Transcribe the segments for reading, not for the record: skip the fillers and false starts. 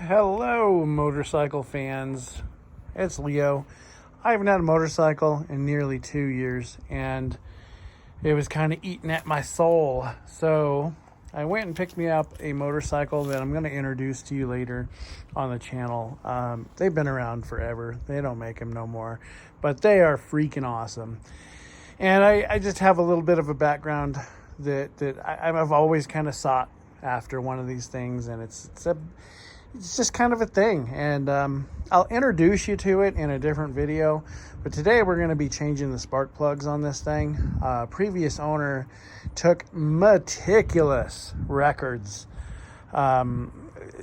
Hello, motorcycle fans. It's Leo. I haven't had a motorcycle in nearly 2 years, and it was kind of eating at my soul. So I went and picked me up a motorcycle that I'm going to introduce to you later on the channel. They've been around forever. They don't make them no more, but they are freaking awesome. And I just have a little bit of a background that I've always kind of sought after one of these things, and it's just kind of a thing. And I'll introduce you to it in a different video, but today we're going to be changing the spark plugs on this thing. Previous owner took meticulous records,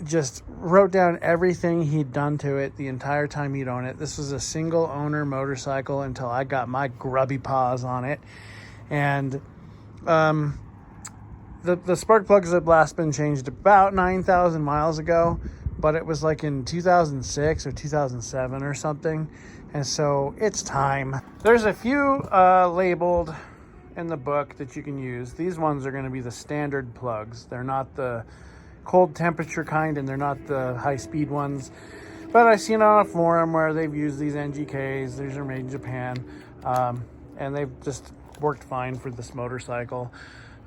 just wrote down everything he'd done to it the entire time he'd owned it. This was a single owner motorcycle until I got my grubby paws on it. And the spark plugs had last been changed about 9,000 miles ago, but it was like in 2006 or 2007 or something. And so it's time. There's a few labeled in the book that you can use. These ones are going to be the standard plugs. They're not the cold temperature kind, and they're not the high speed ones. But I've seen on a forum where they've used these NGKs. These are made in Japan. And they've just worked fine for this motorcycle.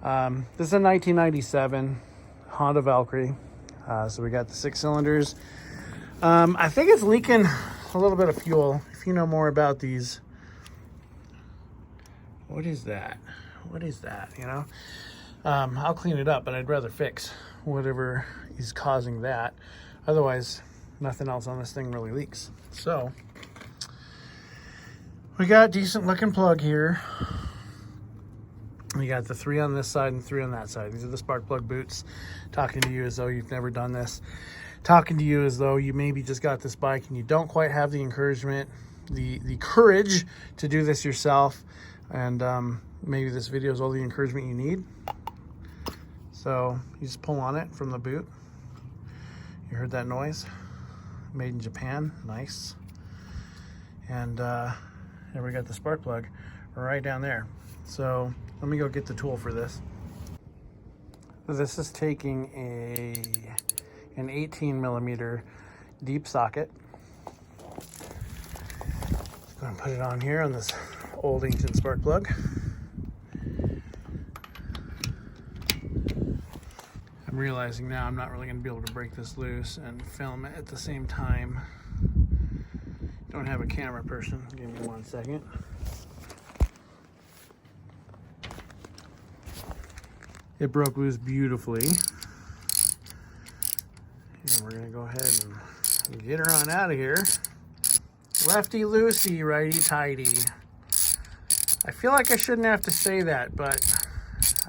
This is a 1997 Honda Valkyrie. So we got the 6 cylinders. I think it's leaking a little bit of fuel. If you know more about these, what is that? What is that? You know, I'll clean it up, but I'd rather fix whatever is causing that. Otherwise, nothing else on this thing really leaks. So we got a decent looking plug here. We got the 3 on this side and 3 on that side. These are the spark plug boots. Talking to you as though you've never done this. Talking to you as though you maybe just got this bike and you don't quite have the encouragement, the courage to do this yourself. And maybe this video is all the encouragement you need. So you just pull on it from the boot. You heard that noise? Made in Japan. Nice. And there we got the spark plug right down there. So let me go get the tool for this. This is taking an 18 millimeter deep socket. Just going to put it on here on this old ancient spark plug. I'm realizing now I'm not really going to be able to break this loose and film it at the same time. Don't have a camera person. Give me 1 second. It broke loose beautifully. And we're gonna go ahead and get her on out of here. Lefty loosey, righty tighty. I feel like I shouldn't have to say that, but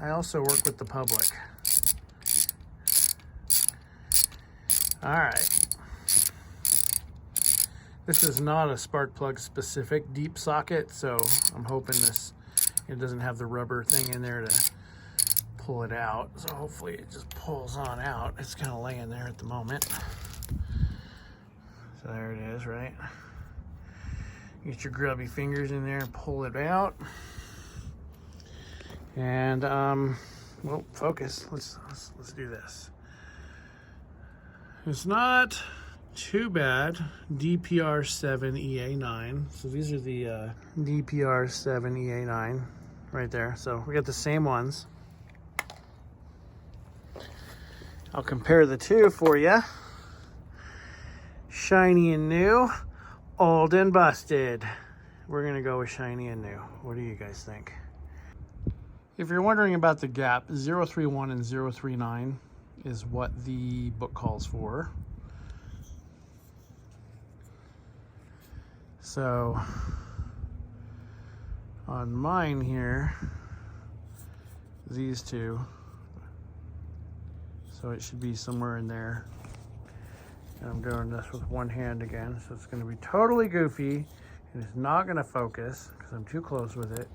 I also work with the public. All right. This is not a spark plug specific deep socket, so I'm hoping it doesn't have the rubber thing in there to pull it out. So hopefully it just pulls on out. It's kind of laying there at the moment. So there it is, right? Get your grubby fingers in there and pull it out. And well, focus. Let's do this. It's not too bad. DPR7EA9. So these are the DPR7EA9 right there. So we got the same ones. I'll compare the two for you. Shiny and new, old and busted. We're gonna go with shiny and new. What do you guys think? If you're wondering about the gap, 031 and 039 is what the book calls for. So on mine here, these two, so it should be somewhere in there. And I'm doing this with one hand again, so it's going to be totally goofy, and it's not going to focus because I'm too close with it.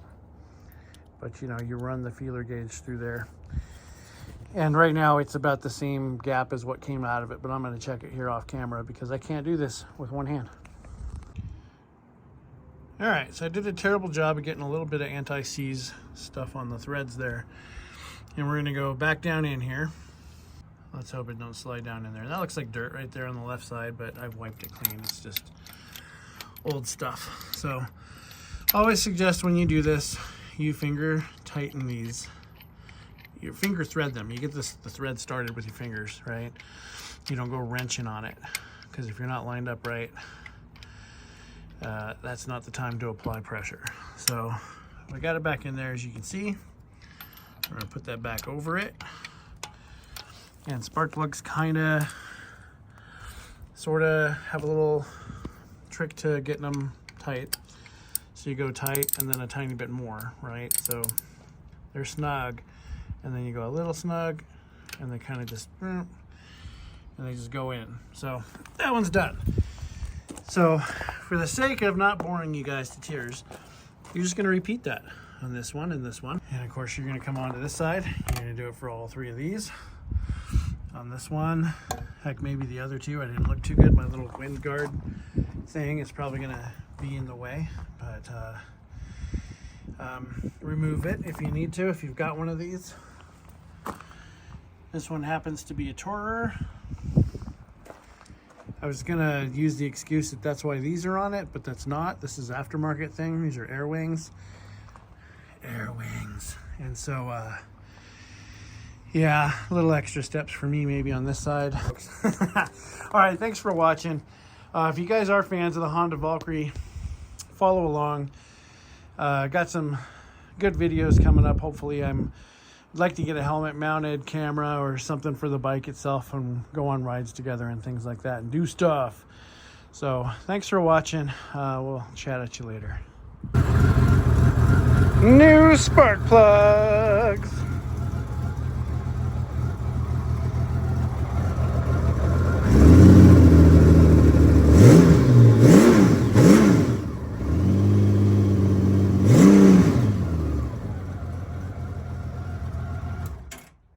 But you know, you run the feeler gauge through there. And right now it's about the same gap as what came out of it, but I'm going to check it here off camera because I can't do this with one hand. All right, so I did a terrible job of getting a little bit of anti-seize stuff on the threads there. And we're going to go back down in here. Let's hope it don't slide down in there. That looks like dirt right there on the left side, but I've wiped it clean. It's just old stuff. So always suggest when you do this, you finger tighten these. Your finger thread them. You get the thread started with your fingers, right? You don't go wrenching on it, because if you're not lined up right, that's not the time to apply pressure. So I got it back in there, as you can see. I'm gonna put that back over it. And spark plugs kinda, sorta have a little trick to getting them tight. So you go tight and then a tiny bit more, right? So they're snug, and then you go a little snug, and they kind of just, and they just go in. So that one's done. So for the sake of not boring you guys to tears, you're just gonna repeat that on this one and this one. And of course you're gonna come onto this side. You're gonna do it for all three of these. On this one, heck, maybe the other two. I didn't look too good. My little wind guard thing is probably gonna be in the way, but remove it if you need to, if you've got one of these. This one happens to be a tourer. I was gonna use the excuse that that's why these are on it, but that's not. This is aftermarket thing. These are air wings. Air wings. And so, yeah, little extra steps for me maybe on this side. All right, thanks for watching. If you guys are fans of the Honda Valkyrie, follow along. Got some good videos coming up. Hopefully I'd like to get a helmet mounted camera or something for the bike itself and go on rides together and things like that and do stuff. So thanks for watching. We'll chat at you later. New spark plugs.